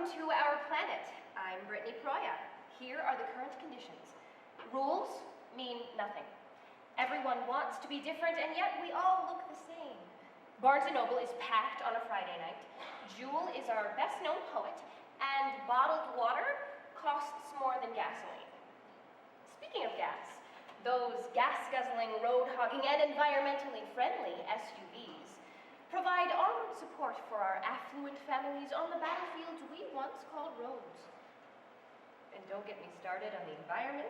Welcome to our planet. I'm Brittany Proya. Here are the current conditions. Rules mean nothing. Everyone wants to be different, and yet we all look the same. Barnes & Noble is packed on a Friday night. Jewel is our best-known poet, and bottled water costs more than gasoline. Speaking of gas, those gas-guzzling, road-hogging, and environmentally friendly SUVs provide armored support for our affluent families on the battlefields we once called roads. And don't get me started on the environment.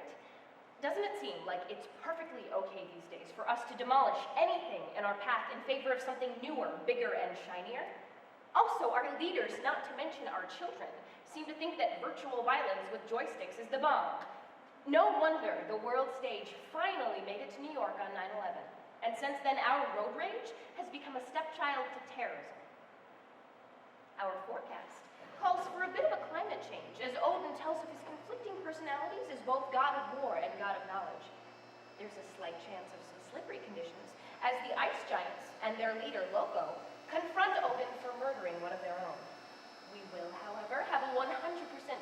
Doesn't it seem like it's perfectly okay these days for us to demolish anything in our path in favor of something newer, bigger, and shinier? Also, our leaders, not to mention our children, seem to think that virtual violence with joysticks is the bomb. No wonder the world stage finally made it to New York on 9/11. And since then, our road rage has become a stepchild to terrorism. Our forecast calls for a bit of a climate change, as Odin tells of his conflicting personalities as both god of war and god of knowledge. There's a slight chance of some slippery conditions, as the ice giants and their leader, Loko, confront Odin for murdering one of their own. We will, however, have a 100%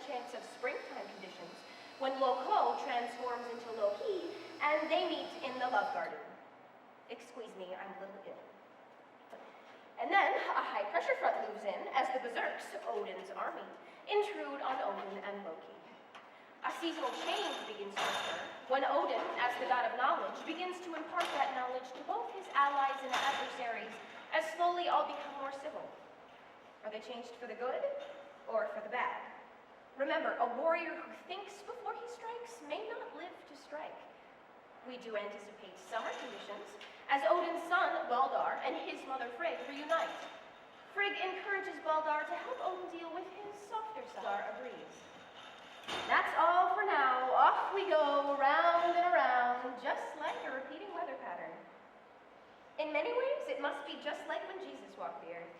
chance of springtime conditions when Loko transforms into Loki and they meet in the love garden. Excuse me, I'm a little ill. And then a high-pressure front moves in as the Berserks, Odin's army, intrude on Odin and Loki. A seasonal change begins to occur when Odin, as the god of knowledge, begins to impart that knowledge to both his allies and adversaries as slowly all become more civil. Are they changed for the good or for the bad? Remember, a warrior who thinks before he strikes may not live to strike. We do anticipate summer conditions as Odin's son, Baldar, and his mother, Frigg, reunite. Frigg encourages Baldar to help Odin deal with his softer side. Baldar agrees. That's all for now. Off we go, round and around, just like a repeating weather pattern. In many ways, it must be just like when Jesus walked the earth.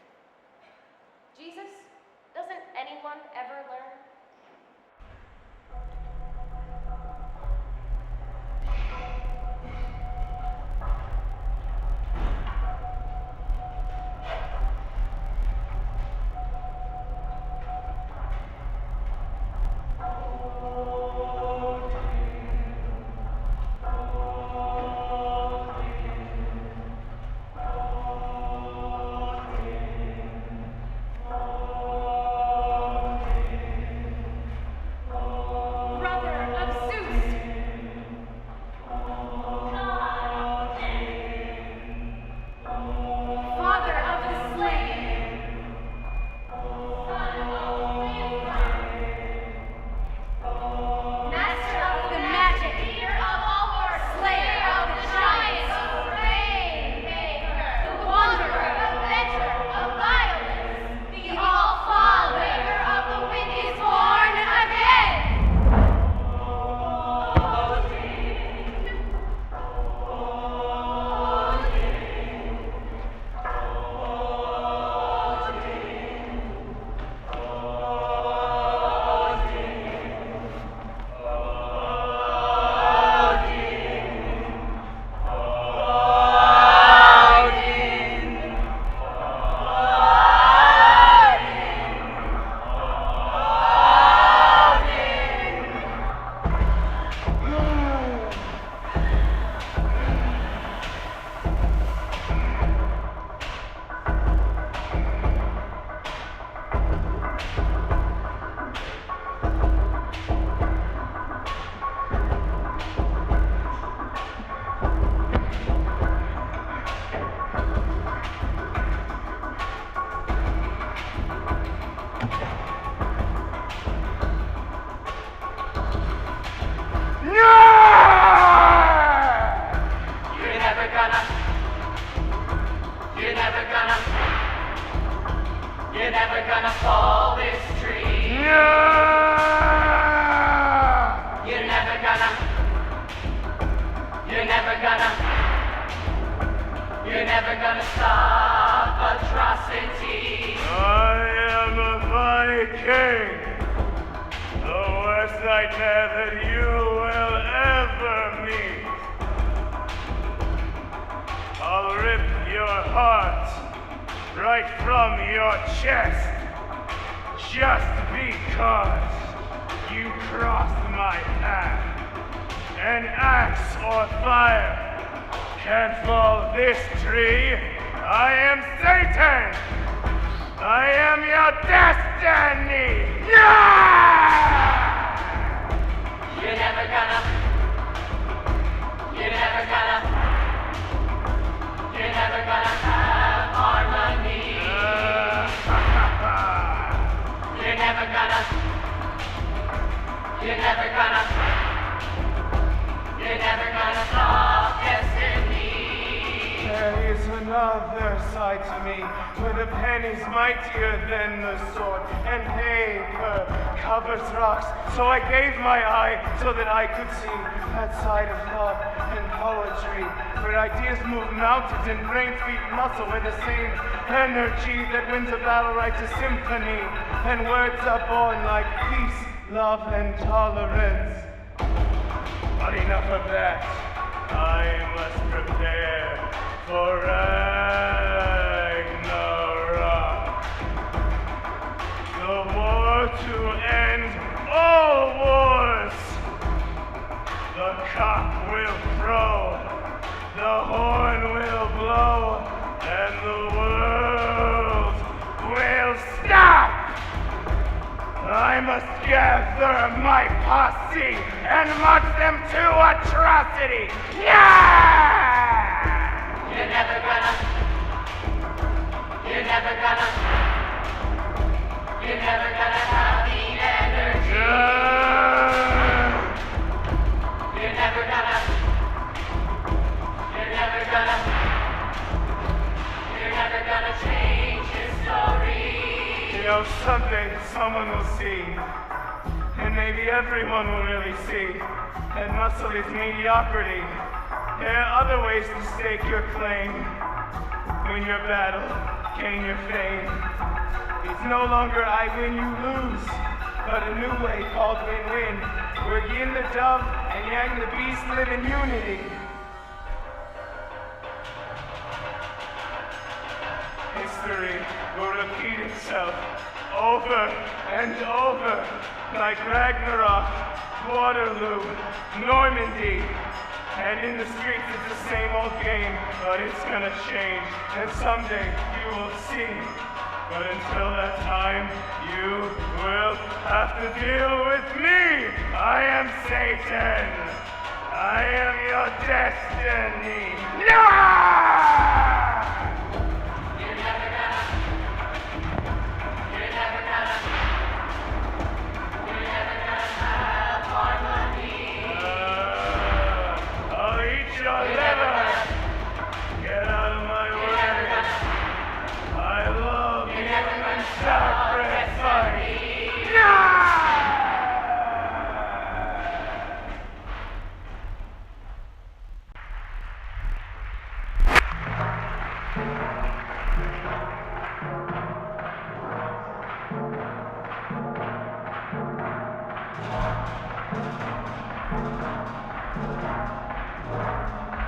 Jesus, doesn't anyone ever learn? Just because you crossed my path, an axe or fire can't fall this tree. I am Satan! I am your destiny! Yeah! You're never gonna have harmony. You're never gonna stop destiny. There is another side to me, where the pen is mightier than the sword, and paper covers rocks. So I gave my eye so that I could see that side of thought and poetry, where ideas move mountains and brains beat muscle, where the same energy that wins a battle writes a symphony, and words are born like peace, love, and tolerance. But enough of that. I must prepare for Ragnarok. The war to end all wars. The cock will crow, the horn will blow, and the world will stop. I must gather my posse and march them to atrocity. Yeah! You're never gonna have the energy. You're never gonna change history. You know, someday someone will see, and maybe everyone will really see, that muscle is mediocrity. There are other ways to stake your claim. Win your battle, gain your fame. It's no longer I win, you lose, but a new way called win-win, where yin the dove and yang the beast live in unity. History will repeat itself over and over, like Ragnarok, Waterloo, Normandy. And in the streets it's the same old game, but it's gonna change, and someday you will see. But until that time, you will have to deal with me. I am Satan. I am your destiny. No!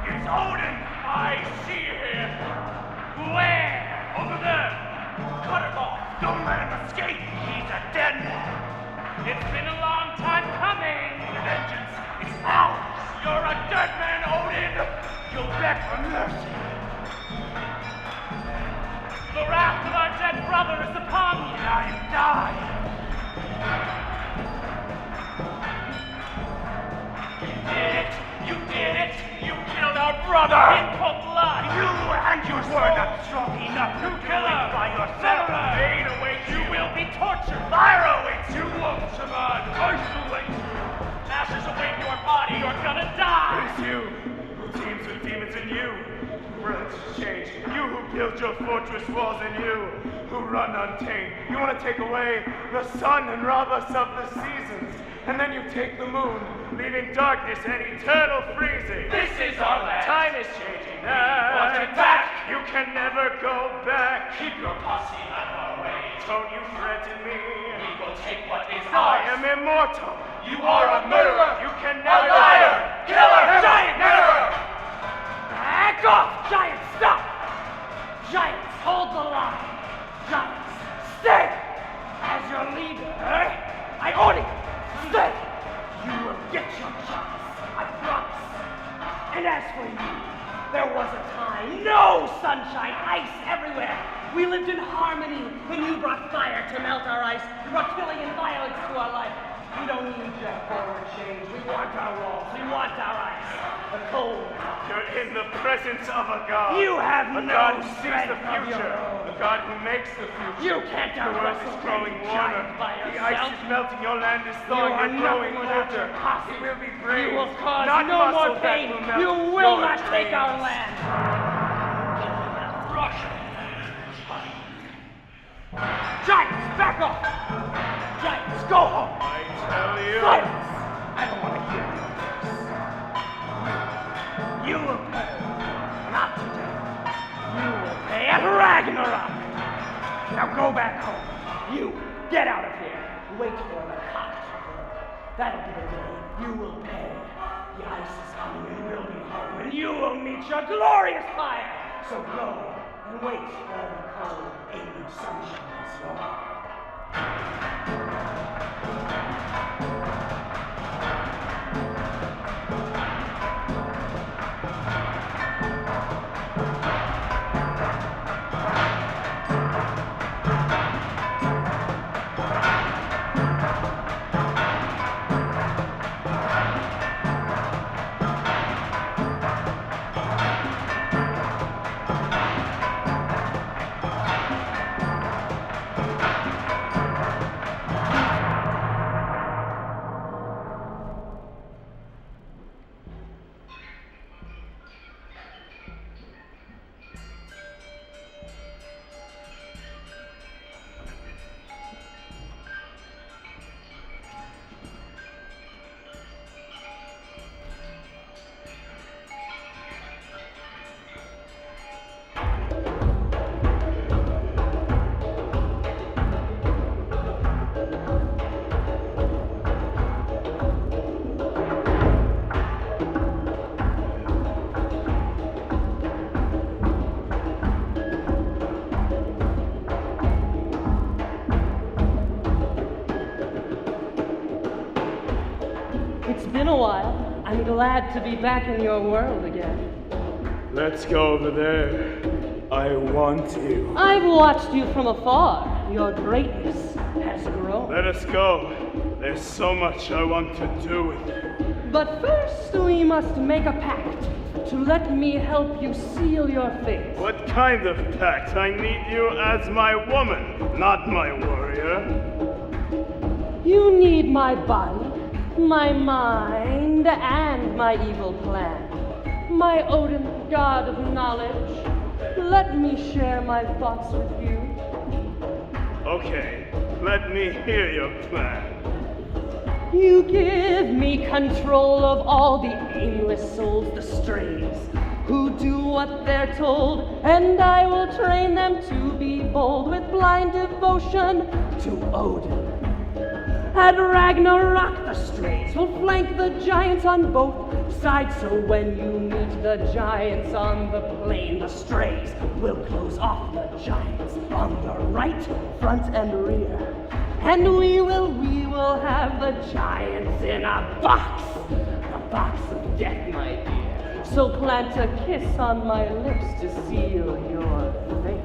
It's Odin! I see you here! Where? Over there! Cut him off! Don't let him escape! He's a dead man! It's been a long time coming! Vengeance is ours! You're a dead man, Odin! You'll beg for mercy! The wrath of our dead brother is upon you! Now you die! You did it! You killed our brother! In cold blood! You and your were not strong enough to kill him by yourself! Fade awaits you! will be tortured! Fire awaits you! Won't survive! Isolate! Ashes await your body! You're gonna die! It's you who teams with demons in you! Worlds change. You who build your fortress walls and you who run untamed. You want to take away the sun and rob us of the seasons. And then you take the moon, leaving darkness and eternal freezing. This is our land. Time is changing. Want it back? You can never go back. Keep your posse out of our way. Don't you threaten me. We will take what is I ours. am immortal. You are a murderer. You can A never liar. Killer. Never, Giant never. murderer. Back off, Giants, stop! Giants, hold the line. Giants, stay! As your sunshine, ice everywhere. We lived in harmony when you brought fire to melt our ice. You brought killing and violence to our life. We don't need your forward change. We want our walls. We want our ice. The cold. You're in the presence of a god. You have a no god who sees strength the of your future. own. A god who makes the future. You can't The world is growing warmer. The ice is melting. Your land is thawing. You're growing older. You will be brave. You will cause not no more muscle that pain. will melt You will your not take dreams. our land. Rush. Giants, back off! Giants, go home! I tell you. Silence! I don't want to hear this. You will pay. Not today. You will pay at Ragnarok. Now go back home. You, get out of here. Wait for the cops. That'll be the day you will pay. The ice is coming and we'll be home, and you will meet your glorious fire. So go and wait for the cold April sunshine is gone. It's been a while. I'm glad to be back in your world again. Let's go over there. I want you. I've watched you from afar. Your greatness has grown. Let us go. There's so much I want to do with you. But first, we must make a pact to let me help you seal your fate. What kind of pact? I need you as my woman, not my warrior. You need my body, my mind, and my evil plan. My Odin, god of knowledge, let me share my thoughts with you. Okay, let me hear your plan. You give me control of all the aimless souls, the strays, who do what they're told, and I will train them to be bold with blind devotion to Odin. At Ragnarok, the strays will flank the giants on both sides, so when you meet the giants on the plain, the strays will close off the giants on the right, front, and rear. And we will have the giants in a box of death, my dear. So plant a kiss on my lips to seal your fate.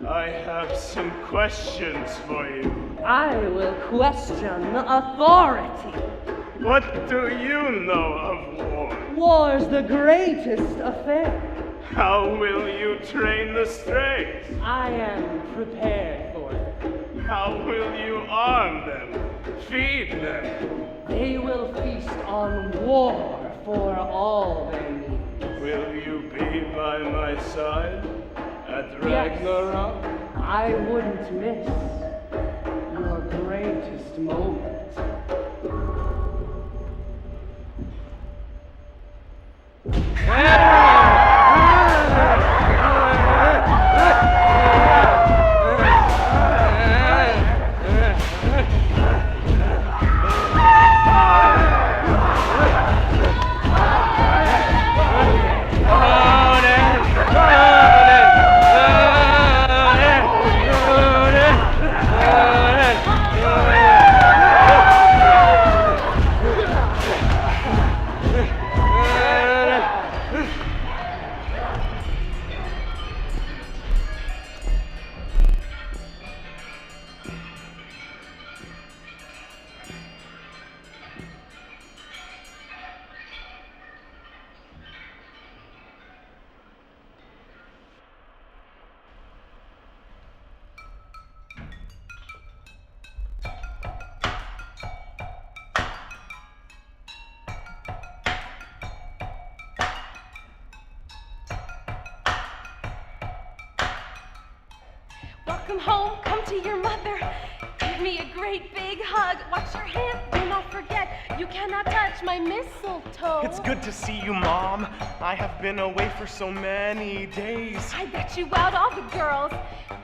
I have some questions for you. I will question authority. What do you know of war? War's the greatest affair. How will you train the strays? I am prepared for it. How will you arm them? Feed them? They will feast on war for all their needs. Will you be by my side at Yes. Ragnarok? I wouldn't miss your greatest moment. Odin! home, come to your mother. Give me a great big hug. Watch your hand, do not forget, you cannot touch my mistletoe. It's good to see you, Mom. I have been away for so many days. I bet you wowed all the girls.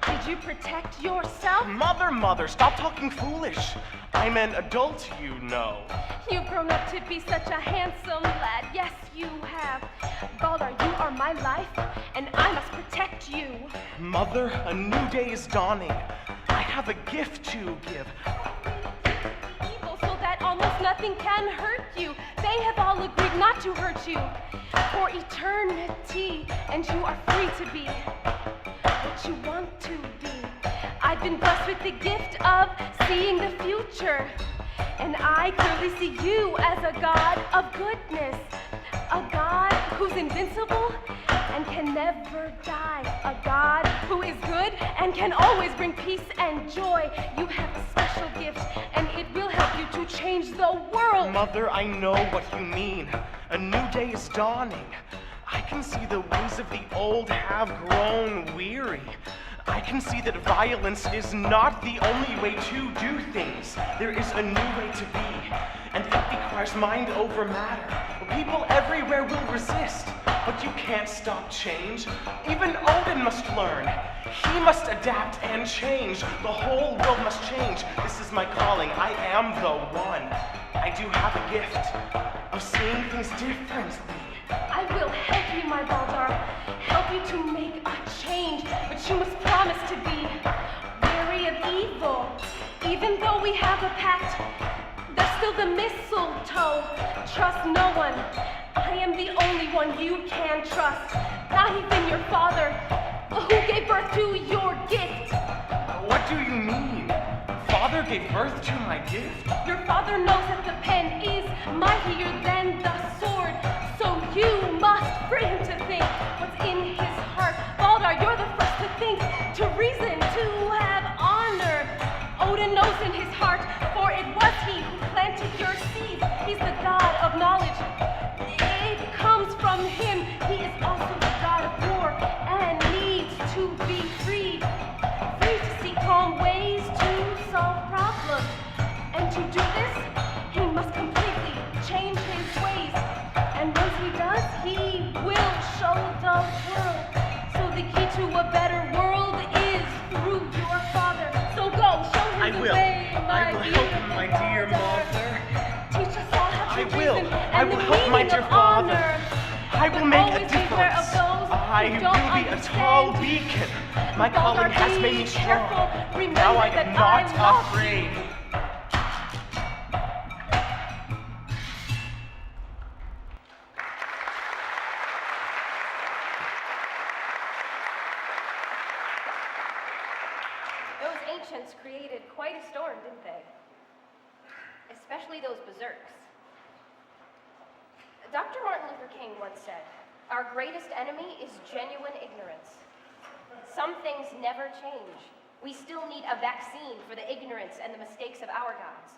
Did you protect yourself? Mother, stop talking foolish. I'm an adult, you know. You've grown up to be such a handsome lad. Yes, you have. Baldar, you are my life, and I must protect you. Mother, a new day is dawning. I have a gift to give. Evil, so that almost nothing can hurt you. They have all agreed not to hurt you for eternity, and you are free to be what you want to be. I've been blessed with the gift of seeing the future, and I clearly see you as a god of goodness, a god who's invincible and can never die, a god who is good and can always bring peace and joy. You have a special gift, and it will help you to change the world. Mother, I know what you mean. A new day is dawning. I can see the ways of the old have grown weary. I can see that violence is not the only way to do things. There is a new way to be, and it requires mind over matter. People everywhere will resist, but you can't stop change. Even Odin must learn. He must adapt and change. The whole world must change. This is my calling. I am the one. I do have a gift of seeing things differently. I will help you, my Baldar. Help you to make a change, but you must promise to be wary of evil. Even though we have a pact, there's still the mistletoe. Trust no one. I am the only one you can trust. Not even your father, who gave birth to your gift. What do you mean? Father gave birth to my gift? Your father knows that the pen is mightier than the sword, so you must free him to think what's in his heart. Baldar, you're the first to think, to reason, to have honor. Odin knows in his heart, for it was he who planted your seeds. He's the god of knowledge. It comes from him. He is also the god of war and needs to be freed. Free to seek calm ways to solve problems. And to do this, he must completely change his ways. And once he does, he will show the world. So the key to a better world is through your father. So go, show him the way, my help my dear mother. Teach us all how to I and will the help my meaning dear of father. honor. I will make a Always beware of difference. those I who will don't be a tall understand. beacon. My calling has made me strong. Remember Now I that am not I love afraid. Those ancients created quite a storm, didn't they? Especially those Berserks. Dr. Martin Luther King once said, "Our greatest enemy is genuine ignorance." Some things never change. We still need a vaccine for the ignorance and the mistakes of our gods.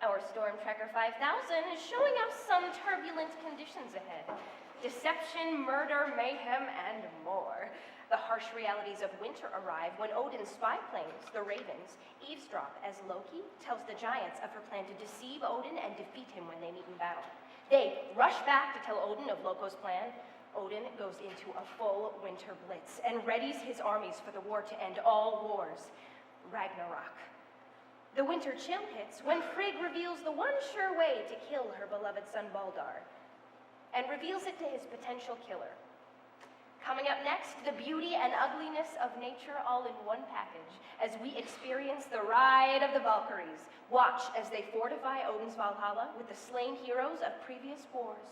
Our Storm Trekker 5000 is showing us some turbulent conditions ahead. Deception, murder, mayhem, and more. The harsh realities of winter arrive when Odin's spy planes, the Ravens, eavesdrop as Loki tells the Giants of her plan to deceive Odin and defeat him when they meet in battle. They rush back to tell Odin of Loko's plan. Odin goes into a full winter blitz and readies his armies for the war to end all wars, Ragnarok. The winter chill hits when Frigg reveals the one sure way to kill her beloved son Baldar, and reveals it to his potential killer. Coming up next, the beauty and ugliness of nature all in one package as we experience the ride of the Valkyries. Watch as they fortify Odin's Valhalla with the slain heroes of previous wars.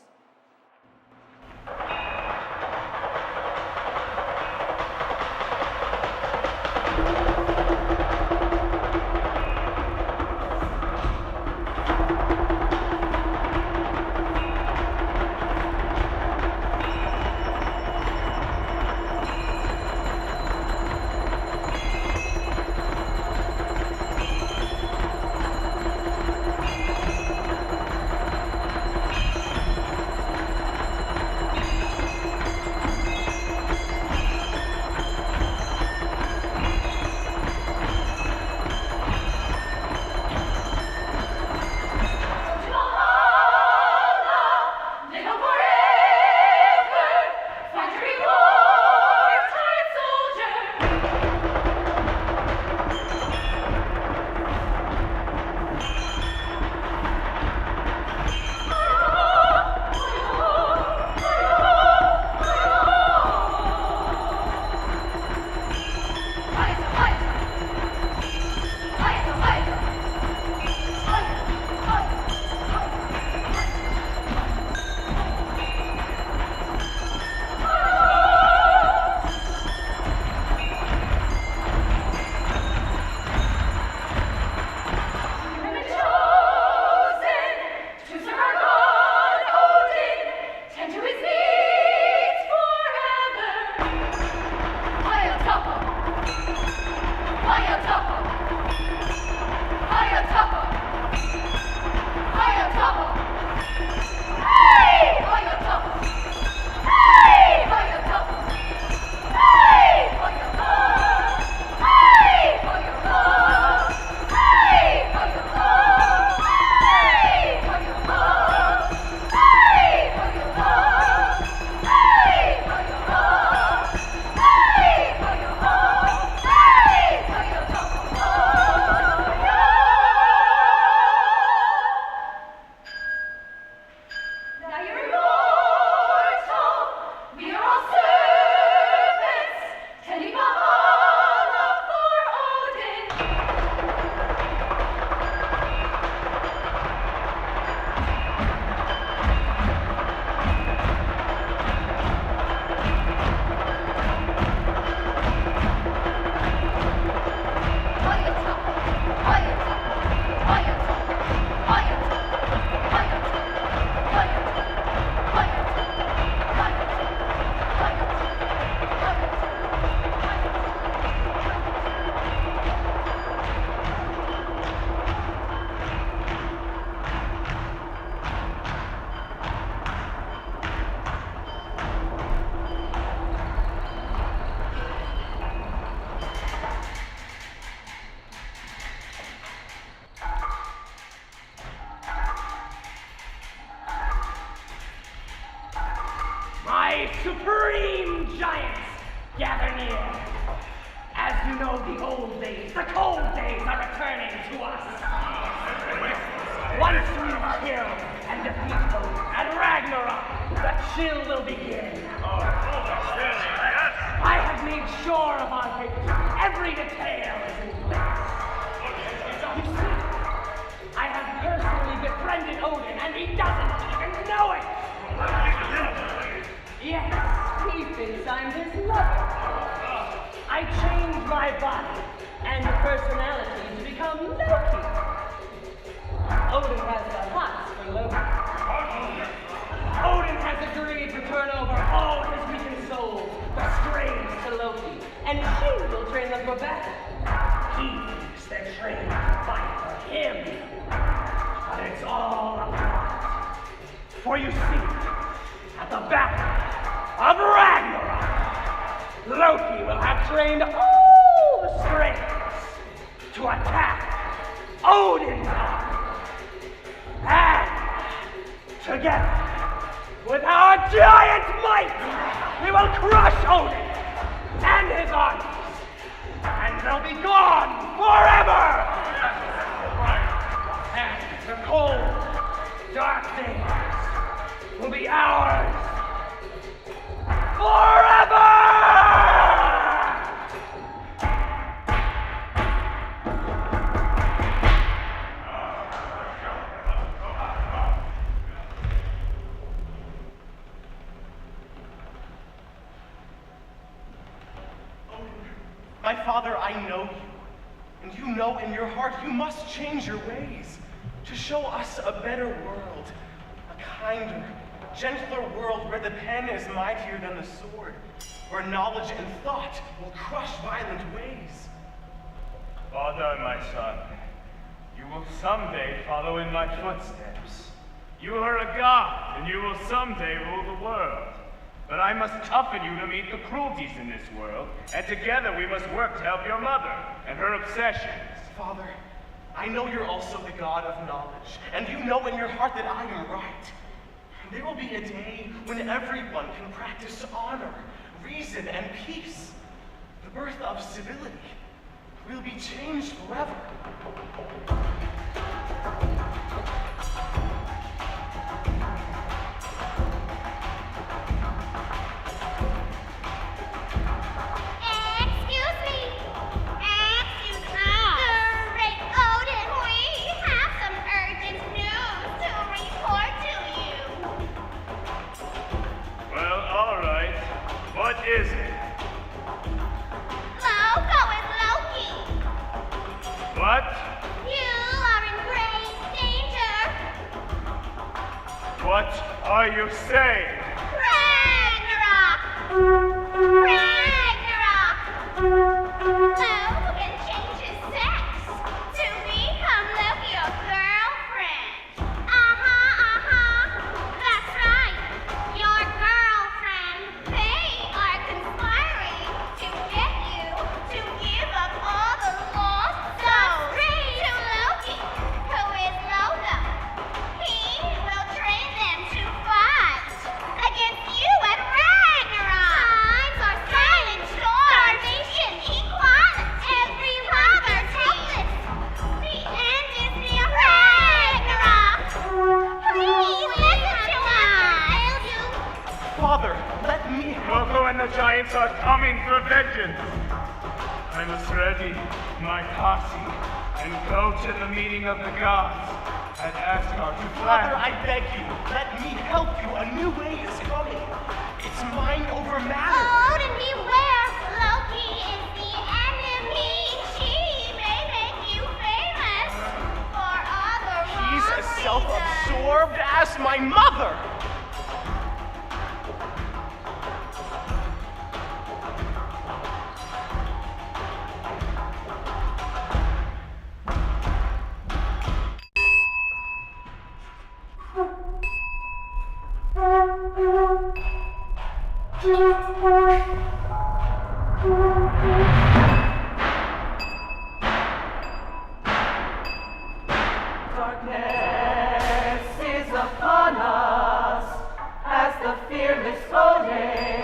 supreme giants, gather near. As you know, the old days, the cold days are returning to us. Once we kill and defeat those at Ragnarok, the chill will begin. I have made sure of our victory. Every detail is in place. You see, I have personally befriended Odin, and he doesn't even know it. Yes, he thinks I'm his lover. I changed my body and personality to become Loki. Odin has the hots for Loki. Odin has agreed to turn over all his weakened souls, the strays to Loki, and she will train them for battle. He thinks they're trained to fight for him. But it's all a plot. For you see, at the battle of Ragnarok, Loki will have trained all the strays to attack Odin's army. And together, with our giant might, we will crush Odin and his armies, and they'll be gone forever. And the cold, dark days will be ours forever! My father, I know you. And you know in your heart you must change your ways to show us a better world, a kinder, gentler world where the pen is mightier than the sword, where knowledge and thought will crush violent ways. Father, my son, you will someday follow in my footsteps. You are a god, and you will someday rule the world. But I must toughen you to meet the cruelties in this world, and together we must work to help your mother and her obsessions. Father, I know you're also the God of knowledge, and you know in your heart that I am right. There will be a day when everyone can practice honor, reason, and peace. The birth of civility will be changed forever. What is it? Loko and Loki. What? You are in great danger. What are you saying? Ragnarok! Ragnarok! Loki can change his sex to become Loki, your girlfriend. That's right. Your girlfriend. They are conspiring to get you to give up all the lost souls to Loki, who is Loki. He will train them to fight against you at Ragnarok. Times are silent, starvation, equality, every mother's helpless. The end is near Ragnarok. Please listen to us. Father, let me help. Loko and the Giants are coming for vengeance. I must ready my posse and go to the meeting of the gods at Asgard to Father, plan. I beg you, let me help you. A new way is coming. It's mind over matter. Odin, beware! Loki is the enemy. She may make you famous for other He's wrong as self-absorbed as my mother. Darkness is upon us as the fearless Odin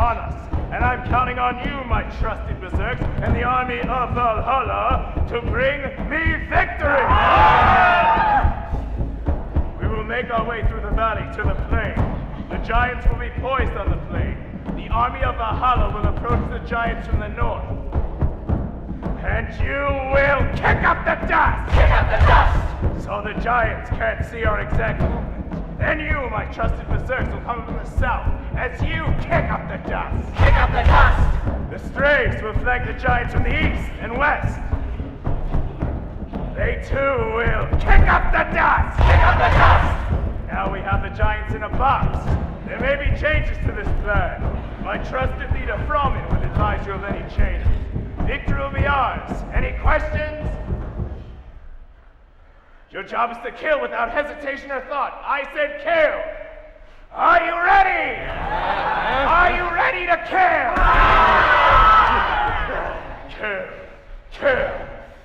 upon us. And I'm counting on you, my trusted Berserks, and the army of Valhalla to bring me victory! We will make our way through the valley to the plain. The giants will be poised on the plain. The army of Valhalla will approach the giants from the north. And you will kick up the dust! Kick up the dust! So the giants can't see our exact movement. Then you, my trusted Berserks, will come from the south as you kick up the dust. Kick up the dust! The strays will flank the giants from the east and west. They too will kick up the dust! Kick up the dust! Now we have the giants in a box. There may be changes to this plan. My trusted leader Fromin will advise you of any changes. Victory will be ours. Any questions? Your job is to kill without hesitation or thought. I said kill. Are you ready? Are you ready to kill? Kill, kill,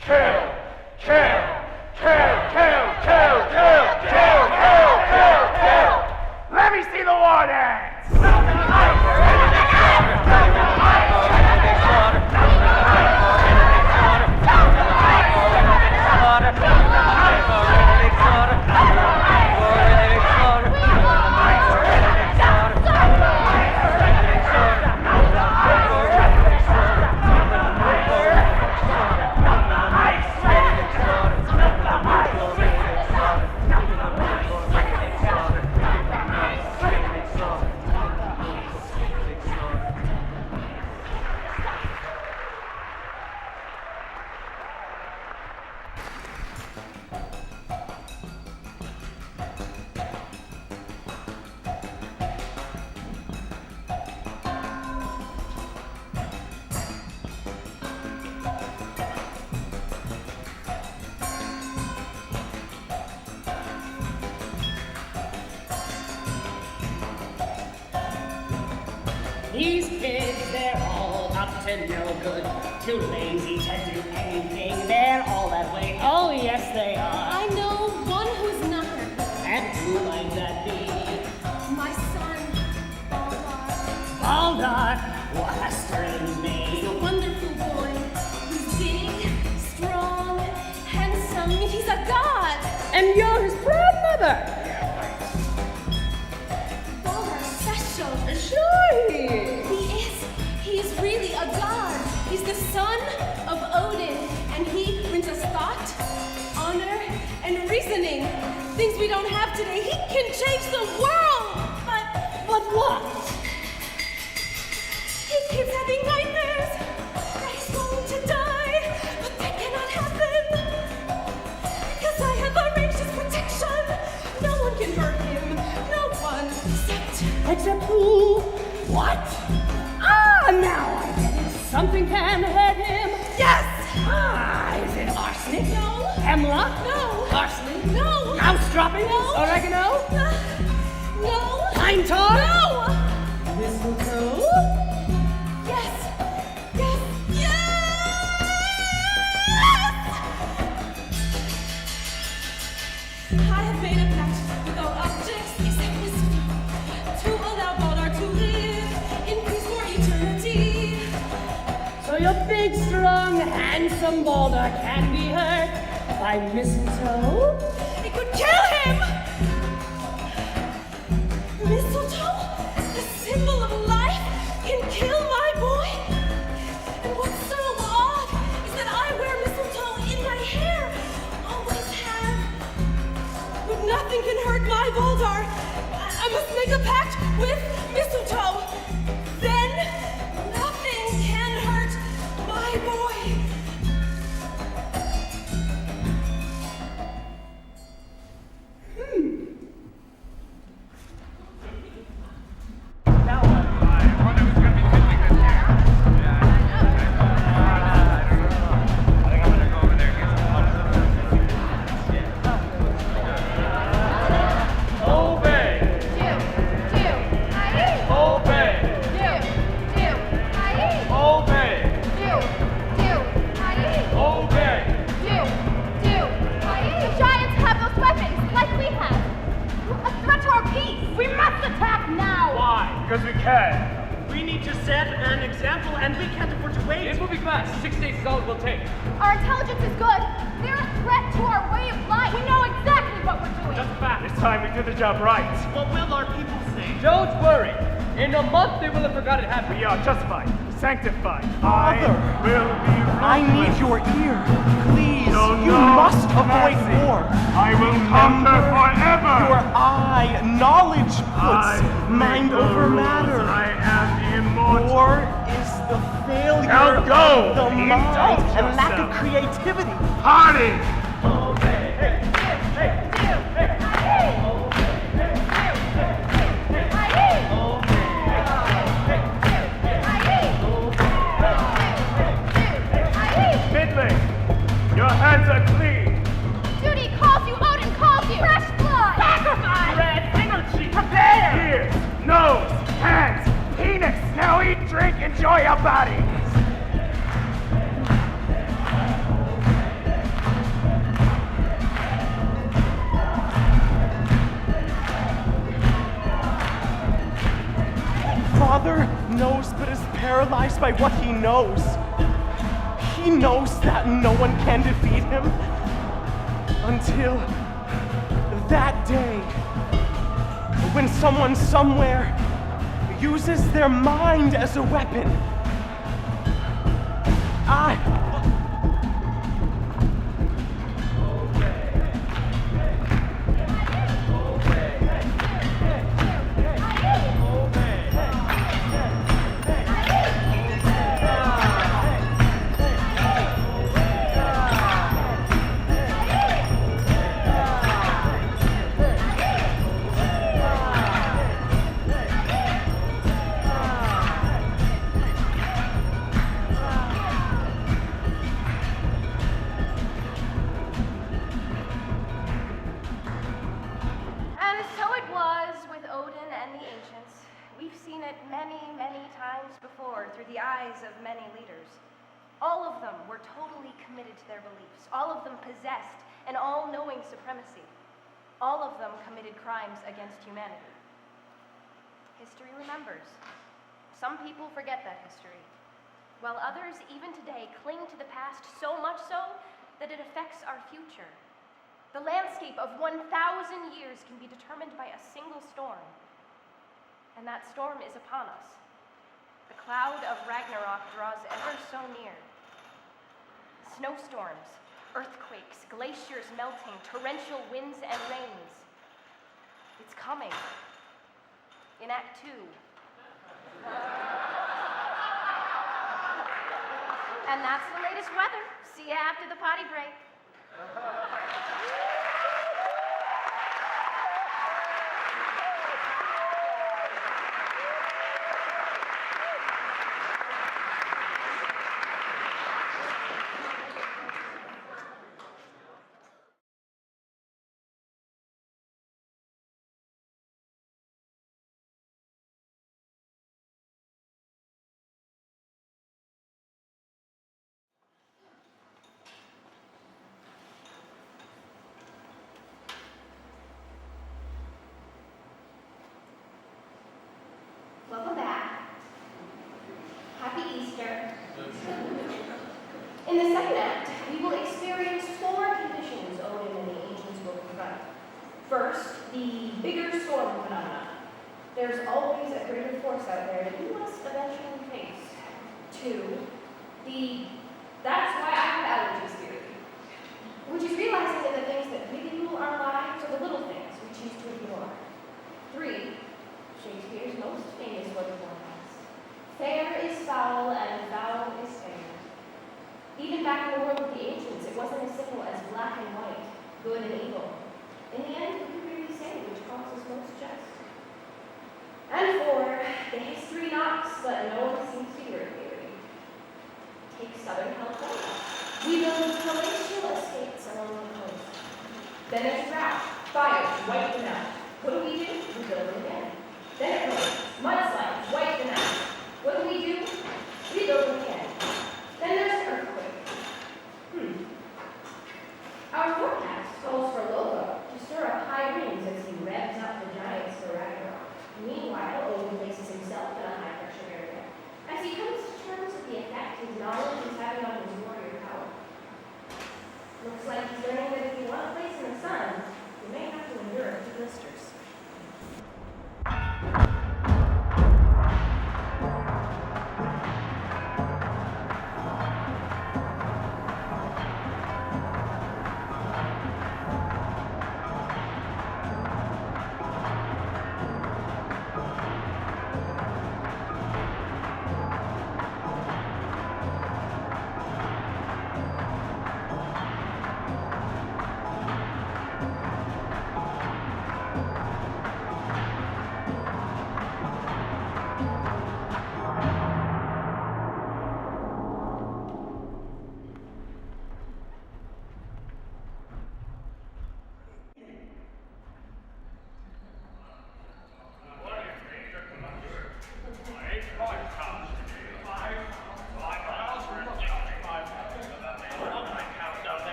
kill, kill, kill, kill, kill, kill, kill, kill, kill, kill. Let me see the war dance. These kids, they're all up to no good. Too lazy to do anything. They're all that way. Oh, yes, they are. I know one who's not. And who might that be? My son, Baldar. Baldar? What a strange name. He's a wonderful boy. He's big, strong, handsome. He's a god. And you're his proud mother. Baldar's special. Sure he is. He is really a god. He's the son of Odin, and he brings us thought, honor, and reasoning. Things we don't have today. He can change the world. But what? He keeps having nightmares that he's going to die, but that cannot happen. Because I have arranged his protection. No one can hurt him. No one Except who? What? Ah, now I get it. Something can hurt him. Yes! Ah, is it arsenic? No. Hemlock? No. Parsley? No. Mouse droppings? No. Oregano? No. Pine tar? No. Mistletoe? Yes. Yes. Yes. I have made a pact with all objects except this to allow Baldar to live in peace for eternity. So your big, strong, handsome Baldar can be hurt by mistletoe? It could kill him! Mistletoe, the symbol of life, can kill my boy? And what's so odd is that I wear mistletoe in my hair. Always have. But nothing can hurt my Baldar. I must make a pact with mistletoe. Then nothing can hurt my boy. Because we can. We need to to set an example, and we can't afford to wait. It's moving fast. 6 days is all it will take. Our intelligence is good. They're a threat to our way of life. We know exactly what we're doing. Just a fact. It's time we do the job right. What will our people say? Don't worry. In a month, they will have forgotten it happened. We are justified, sanctified. Father, I will be ruthless. I need your ear. Please, No, you no, must avoid mercy. war. I will conquer forever. Your eye, knowledge puts I mind make the over rules. matter. I am immortal. War is the failure Now go. of the mind Indulge and lack of yourself. creativity. Party. Midley, your hands are clean. Duty calls you, Odin calls you. Fresh blood. Sacrifice. Red energy, prepare. Ears, nose, hands, penis. Now eat, drink, enjoy your body. Father knows but is paralyzed by what he knows. He knows that no one can defeat him until that day when someone somewhere uses their mind as a weapon. And so it was with Odin and the ancients. We've seen it many, many times before through the eyes of many leaders. All of them were totally committed to their beliefs. All of them possessed an all-knowing supremacy. All of them committed crimes against humanity. History remembers. Some people forget that history, while others, even today, cling to the past so much so that it affects our future. The landscape of 1,000 years can be determined by a single storm, and that storm is upon us. The cloud of Ragnarok draws ever so near. Snowstorms, earthquakes, glaciers melting, torrential winds and rains. It's coming. In Act 2. And that's the latest weather. See you after the potty break. Welcome back. Happy Easter. In the second act, we will experience 4 conditions Odin and the ancients will confront. First, the bigger storm phenomenon. There's always a greater force out there that you must eventually face. 2, the that's why I have allergies theory, which is realizing that the things that really rule our lives are the little things we choose to ignore. 3, Shakespeare's most famous word performance. Fair is foul and foul is fair. Even back in the world of the ancients, it wasn't as simple as black and white, good and evil. In the end, we could really say which cause is most just. And 4, the history knocks, but no one seems to hear it theory. Take Southern California. We build palatial estates along the coast. Then there's drought, fires, wipe them out. What do? We build them again. Then it rains, mudslides, wipe them out. What do? We build them again. Then there's an earthquake. Our forecast calls for Loko to stir up high winds as he revs up the giants for Ragnarok. Meanwhile, Odin places himself in a high-pressure area, he's learning that if you want a place in the sun, you may have to endure a few blisters.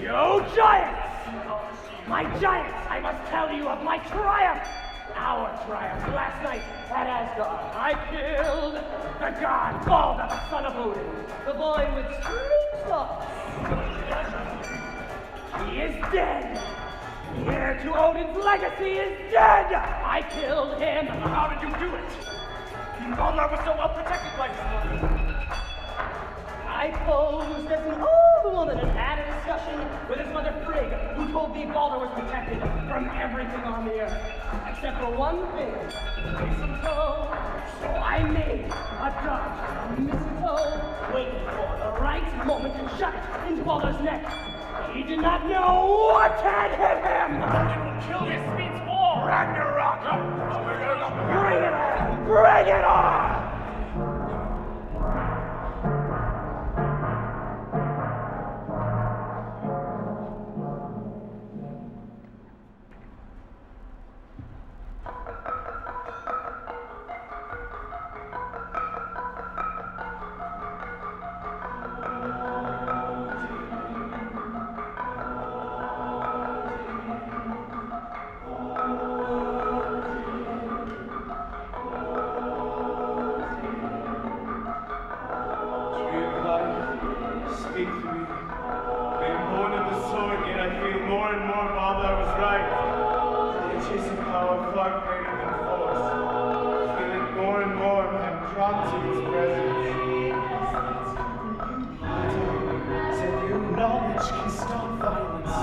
Yo, giants! My giants, I must tell you of my triumph! Our triumph last night at Asgard. I killed the god Baldar, the son of Odin, the boy with strange thoughts. He is dead! The heir to Odin's legacy is dead! I killed him! How did you do it? Baldar was so well protected by his mother. I posed as an old woman and had a discussion with his mother Frigg, who told me Baldar was protected from everything on the earth, except for one thing, mistletoe. So I made a dart from mistletoe, waiting for the right moment to shut it into Baldar's neck. He did not know what had hit him! Odin will kill this means war! Ragnarok! Bring it on! Bring it on! Speak to me. Being born of the sword, yet I feel more and more Baldar was right. The chasing power far greater than force. Feeling more and more I'm drawn to its presence. Said you, knowledge can stop violence.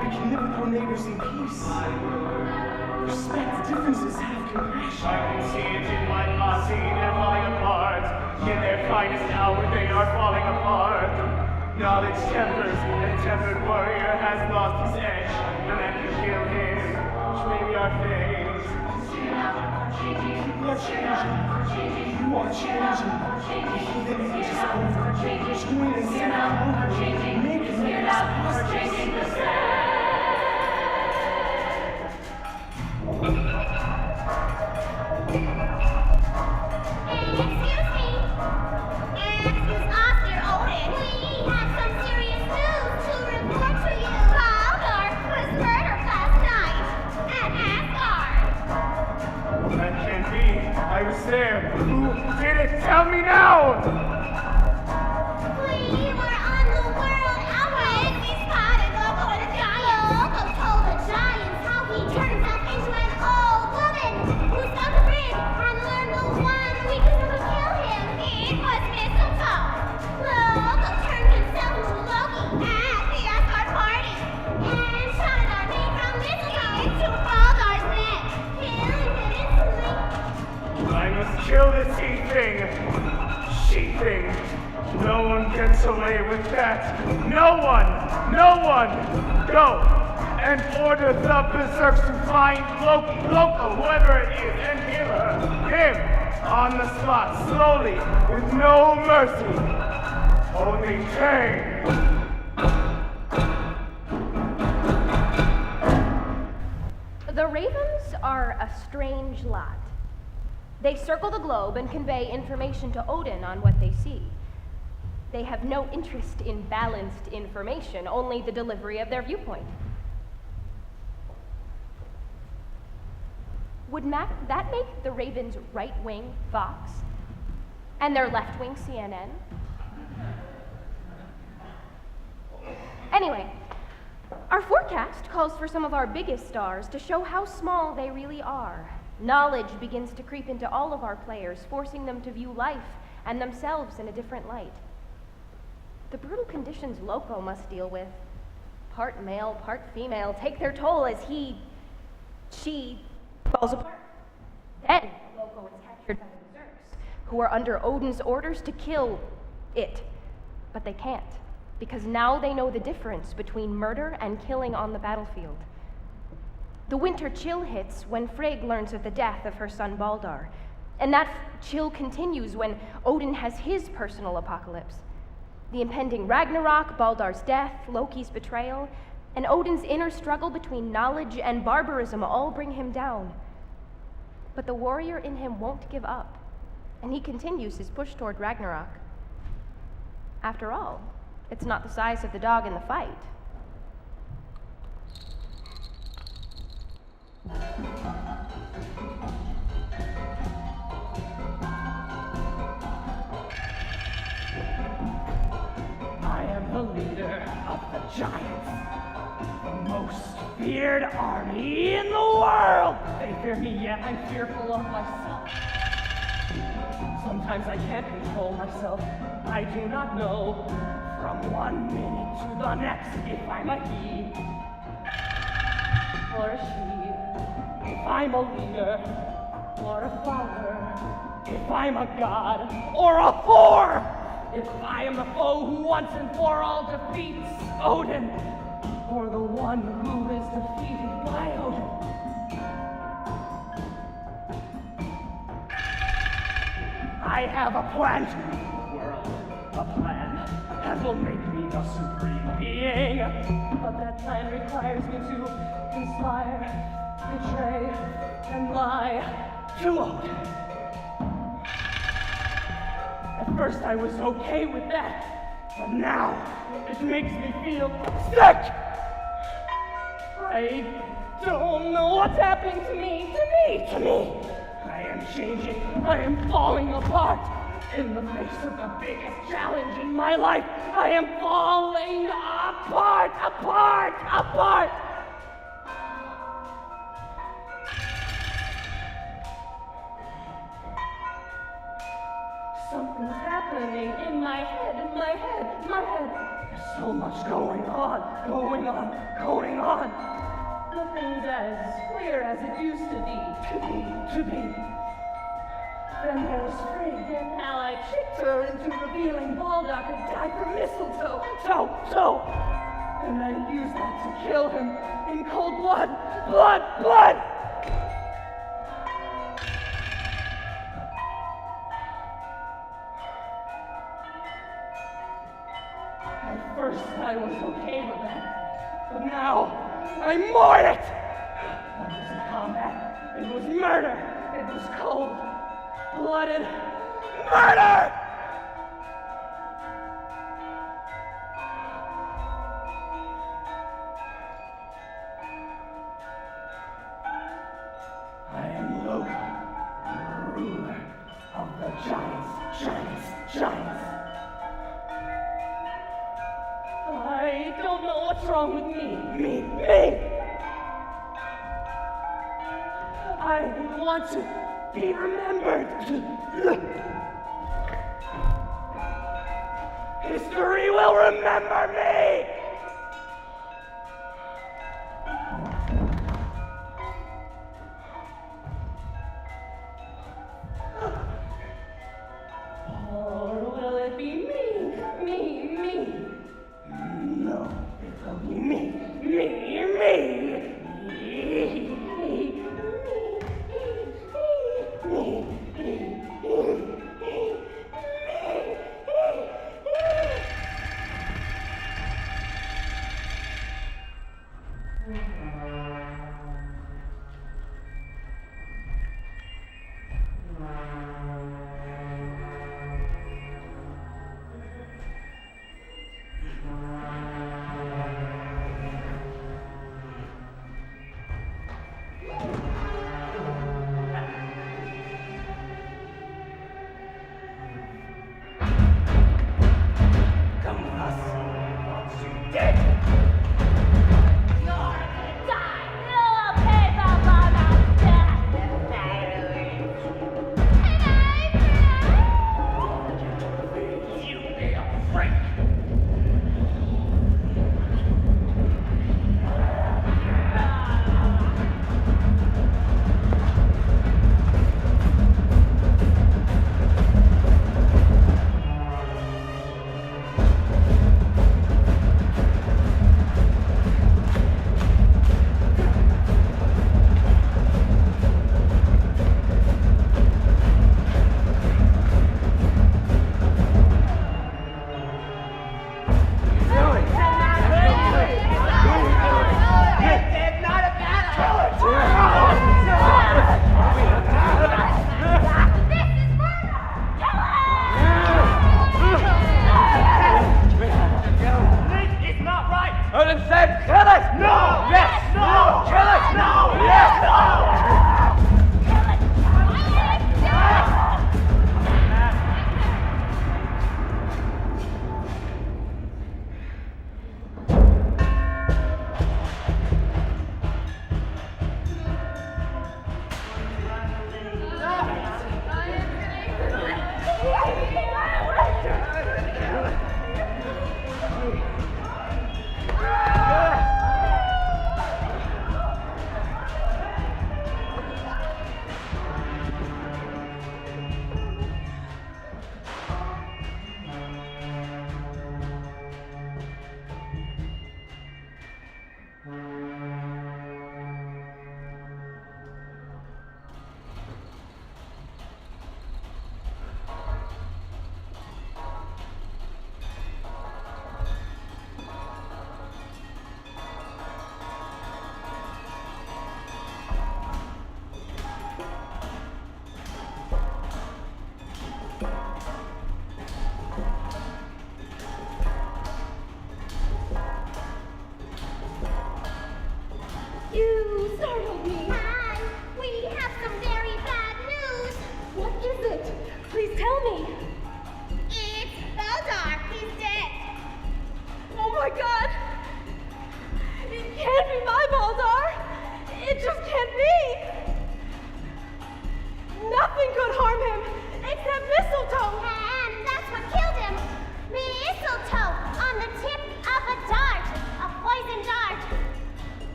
We can live with our neighbors in peace. Respect differences, have compassion. I can see it in my posse, they're falling apart. In their finest hour, they are falling apart. Knowledge tempers, and tempered warrior has lost his edge. And then you kill him, which may be our fate. People are changing. You are changing. The age is over. Join and set out. Make it possible. Excuse me. Excuse us, dear Odin. We have some serious news to report to you. Baldar was murdered last night at Asgard. That can't be. I was there. Who did it? Tell me now! We were on the world outbreak. We spotted Loko and The Giants. Loko told the Giants how he turned himself into an old woman who stuck a bridge and learned the one weakest who could kill him. It was mistletoe. Loko turned himself into Loki at the Asgard party and shot an army from mistletoe into Baldar's neck, killing him instantly. I must kill this she-thing. She-thing. No one gets away with that. No one! No one! Go and order the Berserks to find Loki, Loko, whoever it is, and kill her. Him! On the spot, slowly, with no mercy. Only pain. The Ravens are a strange lot. They circle the globe and convey information to Odin on what they see. They have no interest in balanced information, only the delivery of their viewpoint. Would that make the Ravens' right wing Fox and their left wing CNN? Anyway, our forecast calls for some of our biggest stars to show how small they really are. Knowledge begins to creep into all of our players, forcing them to view life and themselves in a different light. The brutal conditions Loko must deal with, part male, part female, take their toll as she falls apart. Then Loko is captured by the Berserks, who are under Odin's orders to kill it. But they can't, because now they know the difference between murder and killing on the battlefield. The winter chill hits when Frigg learns of the death of her son Baldar, and that chill continues when Odin has his personal apocalypse. The impending Ragnarok, Baldar's death, Loki's betrayal, and Odin's inner struggle between knowledge and barbarism all bring him down. But the warrior in him won't give up, and he continues his push toward Ragnarok. After all, it's not the size of the dog in the fight. I am the leader of the Giants, the most feared army in the world. They fear me, yet I'm fearful of myself. Sometimes I can't control myself. I do not know from one minute to the next if I'm a he or a she, if I'm a leader or a follower, if I'm a god or a whore. If I am the foe who once and for all defeats Odin, or the one who is defeated by Odin. I have a plan to rule the world, a plan that will make me the supreme being. But that plan requires me to conspire, betray, and lie to Odin. At first I was okay with that, but now it makes me feel sick. I don't know what's happening to me. I am changing, I am falling apart. In the face of the biggest challenge in my life, I am falling apart. Something's happening in my head. There's so much going on. Nothing's as clear as it used to be. Then there's Frigg, and how I tricked her into revealing Baldar could die from mistletoe. And I used that to kill him in cold blood. At first I was okay with that, but now I mourn it! That wasn't combat, it was murder! It was cold-blooded murder! I am Loko, ruler of the Giants. I don't know what's wrong with me. I want to be remembered. History will remember me. Or will it be me? No, it'll be me.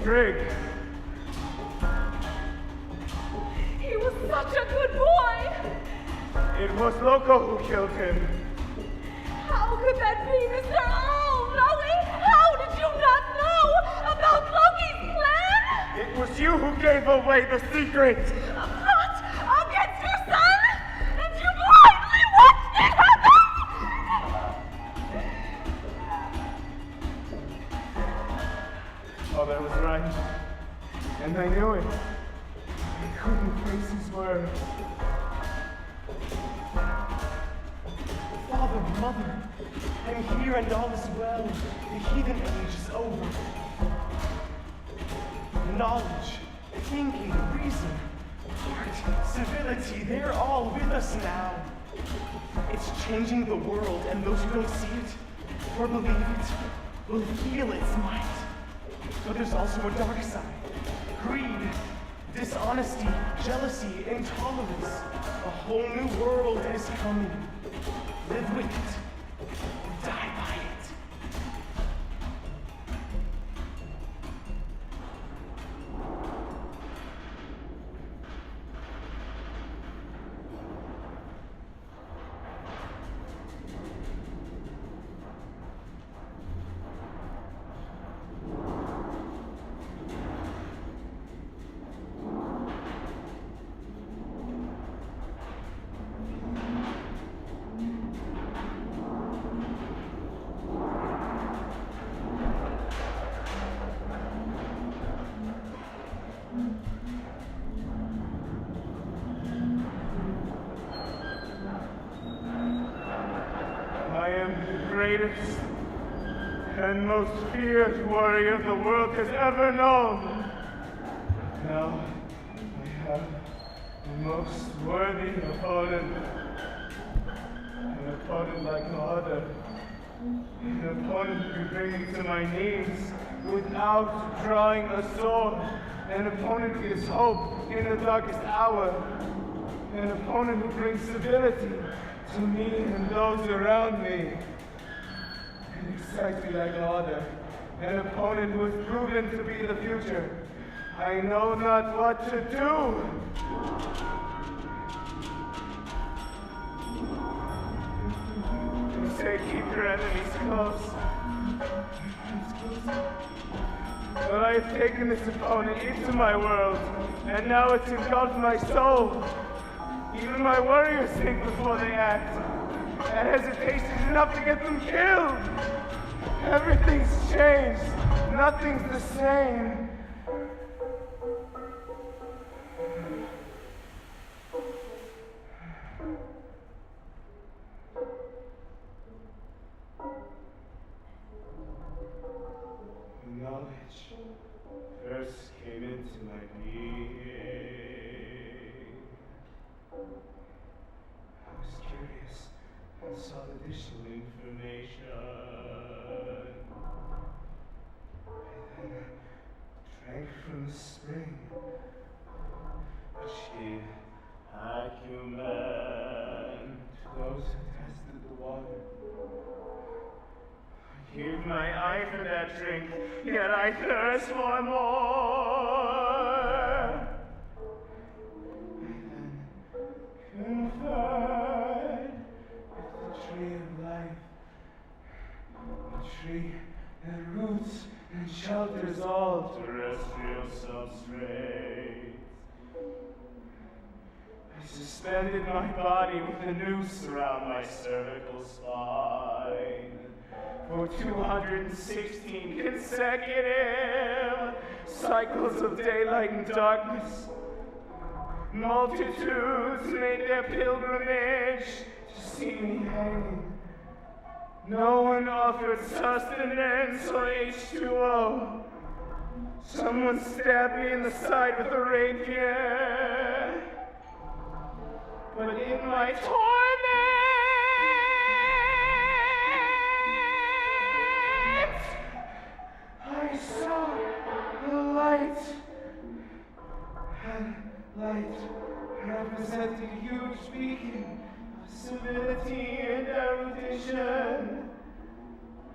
Frigg. He was such a good boy. It was Loko who killed him. How could that be, Mr. Oh, Loki? How did you not know about Loki's plan? It was you who gave away the secret. A plot against your son? And you blindly watched it happen? Father was right. And I knew it. I couldn't face his word. Father, Mother, I'm here and all is well. The heathen age is over. Knowledge, thinking, reason, heart, civility, they're all with us now. It's changing the world, and those who don't see it or believe it will feel its might. But there's also a dark side. Greed, dishonesty, jealousy, intolerance. A whole new world is coming. Live with it. Die by it. greatest and most feared warrior the world has ever known. Now I have the most worthy opponent. An opponent like no other. An opponent who can bring me to my knees without drawing a sword. An opponent who gives hope in the darkest hour. An opponent who brings stability to me and those around me. And exactly like no other. An opponent who has proven to be the future. I know not what to do. You say keep your enemies close. But I have taken this opponent into my world, and now it's engulfed my soul. Even my warriors think before they act. And hesitation is enough to get them killed. Everything's changed. Nothing's the same. Knowledge first came into my being. I was curious and sought additional information. I then drank from the spring. Achieve acumen to those who tested the water. Give my eye for that drink, yet I thirst for more. I then conferred with the tree of life, a tree that roots and shelters all terrestrial substrates. I suspended my body with a noose around my cervical spine. For 216 consecutive cycles of daylight and darkness, multitudes made their pilgrimage to see me hanging. No one offered sustenance or H2O. Someone stabbed me in the side with a rapier. But in my torment, I saw the light, and light represented a huge beacon of civility and erudition.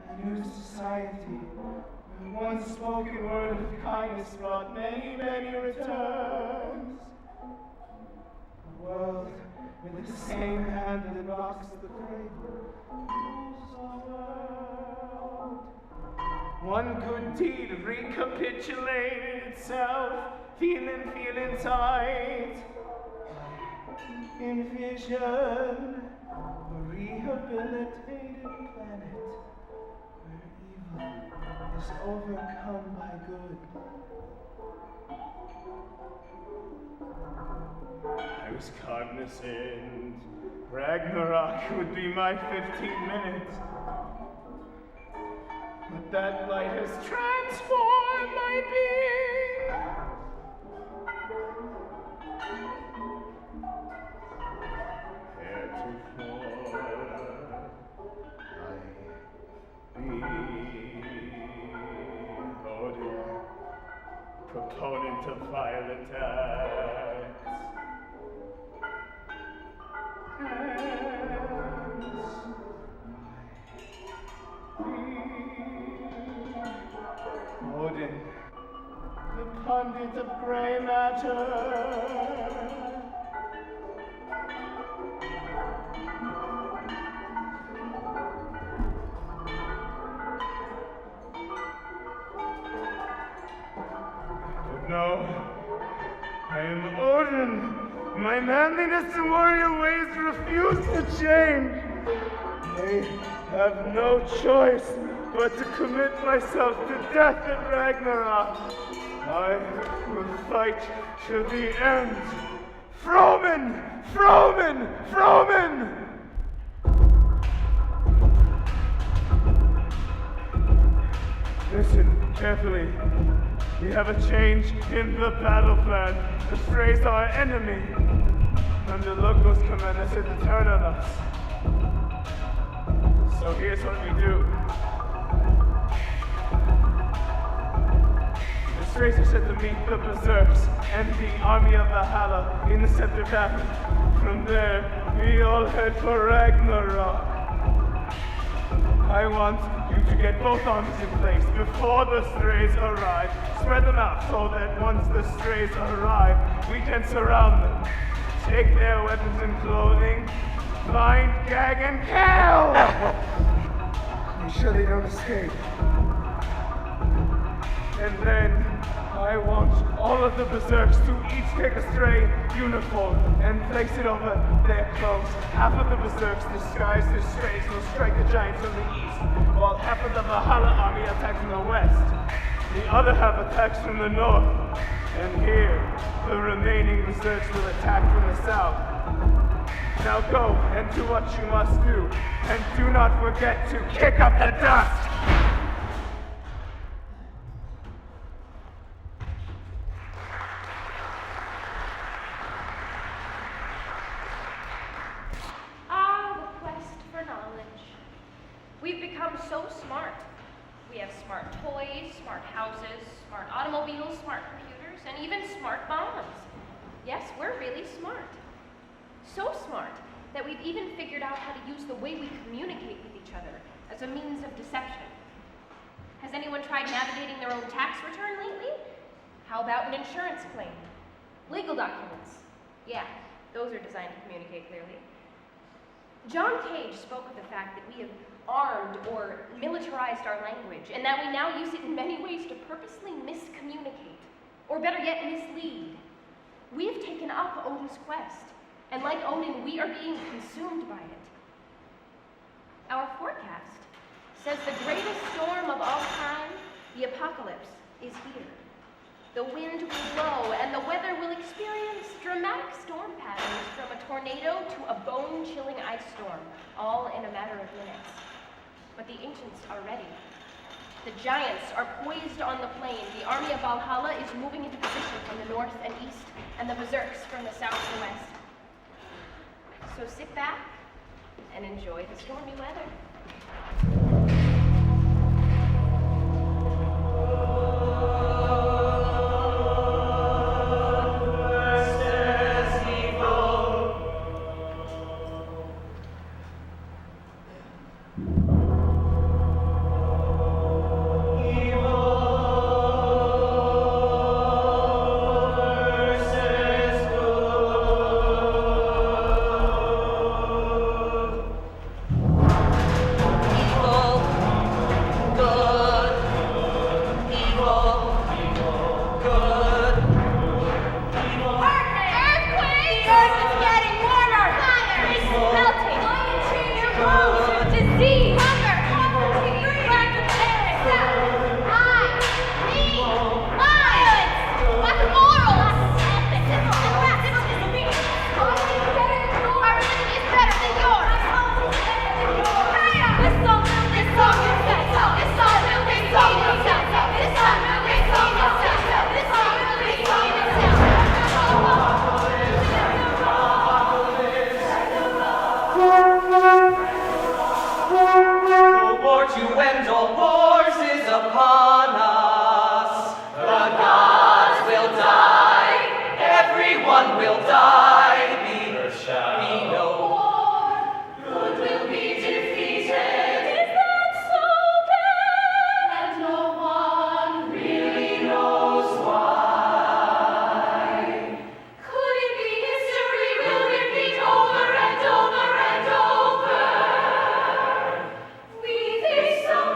A new society, where one spoken word of kindness brought many, many returns. A world with the same hand that rocks the cradle. One good deed recapitulated itself, feeling tight. In vision, a rehabilitated planet where evil is overcome by good. I was cognizant Ragnarok would be my 15 minutes. But that light has transformed my being. Heretofore, I be Odin, proponent of violent acts. Odin, the pundit of gray matter. But no, I am Odin. My manliness and warrior ways refuse to change. I have no choice but to commit myself to death at Ragnarok. I will fight to the end. Fromen! Fromen! Fromen! carefully. We have a change in the battle plan. The Strays are our enemy. And the Locos command us to turn on us. So here's what we do. The Strays are set to meet the Berserks and the army of Valhalla in the Scepter Valley. From there, we all head for Ragnarok. I want you to get both armies in place before the Strays arrive. Spread them out so that once the Strays arrive, we can surround them. Take their weapons and clothing, bind, gag, and kill! Make sure they don't escape. And then I want all of the Berserks to each take a Stray uniform and place it over their clothes. Half of the Berserks disguised as Strays will strike the Giants from the east, while half of the Valhalla army attacks from the west. The other half attacks from the north. And here, the remaining Berserks will attack from the south. Now go and do what you must do, and do not forget to kick up the dust! We've become so smart. We have smart toys, smart houses, smart automobiles, smart computers, and even smart bombs. Yes, we're really smart. So smart that we've even figured out how to use the way we communicate with each other as a means of deception. Has anyone tried navigating their own tax return lately? How about an insurance claim? Legal documents. Yeah, those are designed to communicate clearly. John Cage spoke of the fact that we have armed or militarized our language, and that we now use it in many ways to purposely miscommunicate, or better yet, mislead. We have taken up Odin's quest, and like Odin, we are being consumed by it. Our forecast says the greatest storm of all time, the apocalypse, is here. The wind will blow, and the weather will experience dramatic storm patterns from a tornado to a bone-chilling ice storm, all in a matter of minutes. But the ancients are ready. The giants are poised on the plain. The army of Valhalla is moving into position from the north and east, and the Berserks from the south and west. So sit back and enjoy the stormy weather.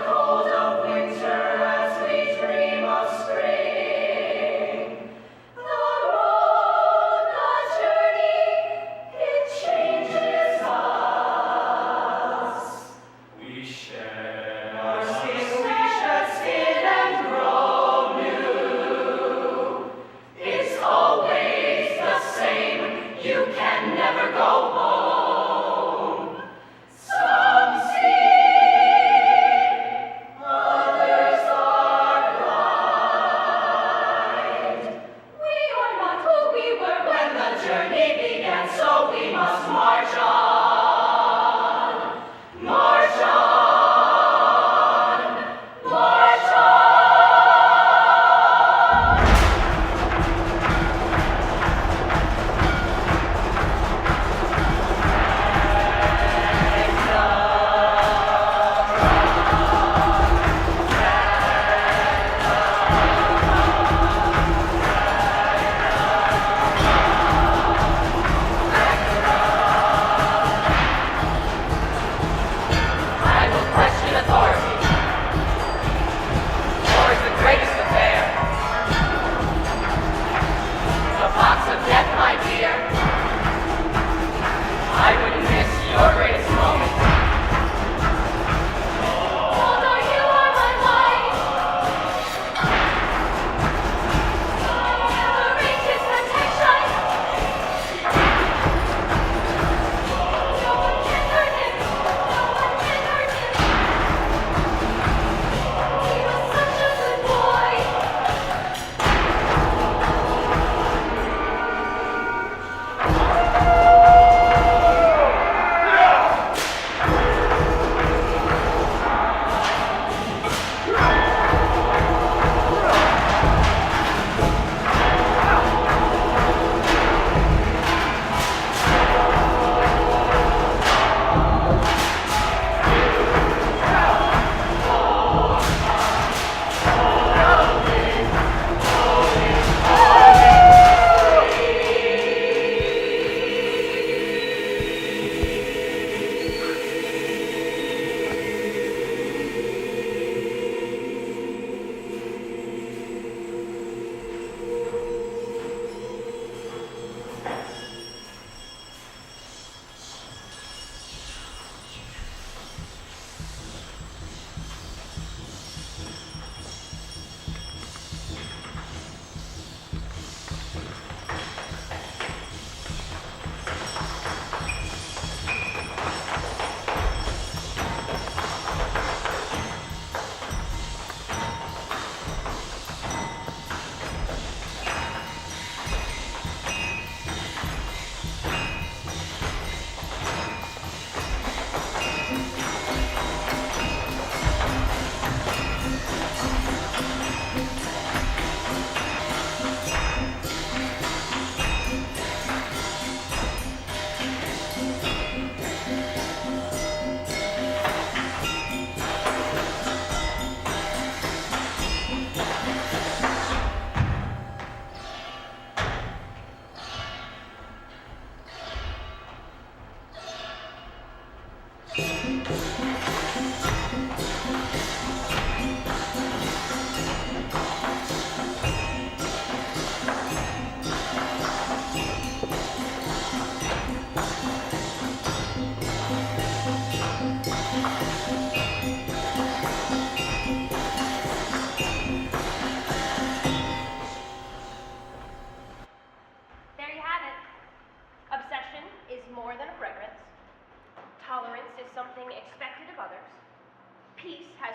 Cold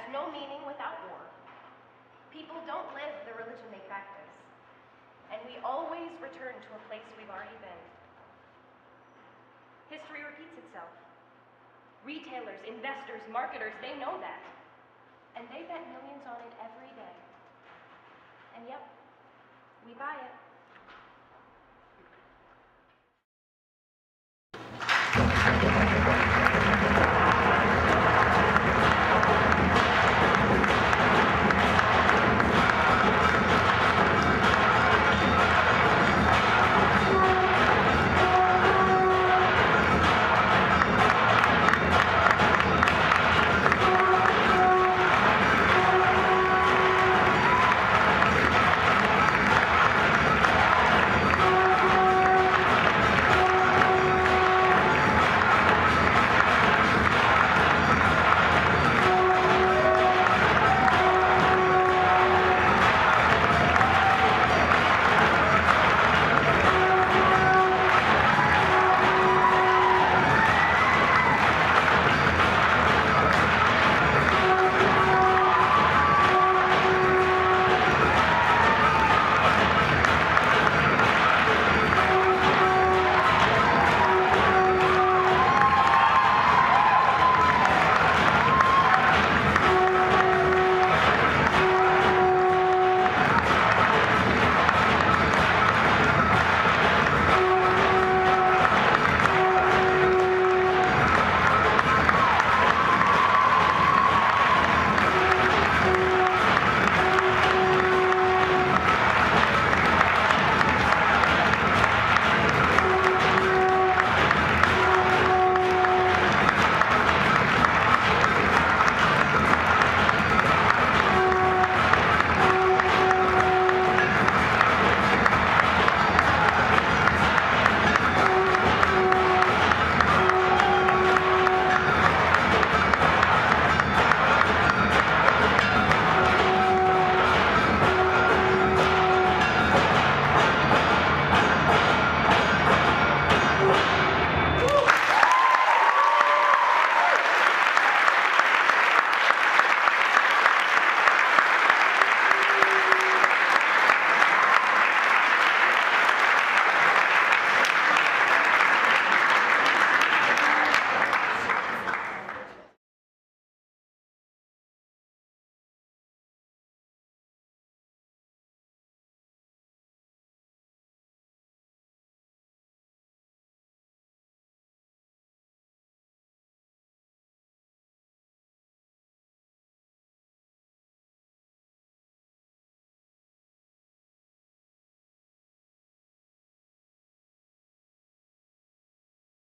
has no meaning without war. People don't live the religion they practice. And we always return to a place we've already been. History repeats itself. Retailers, investors, marketers, they know that. And they bet millions on it every day. And yep, we buy it.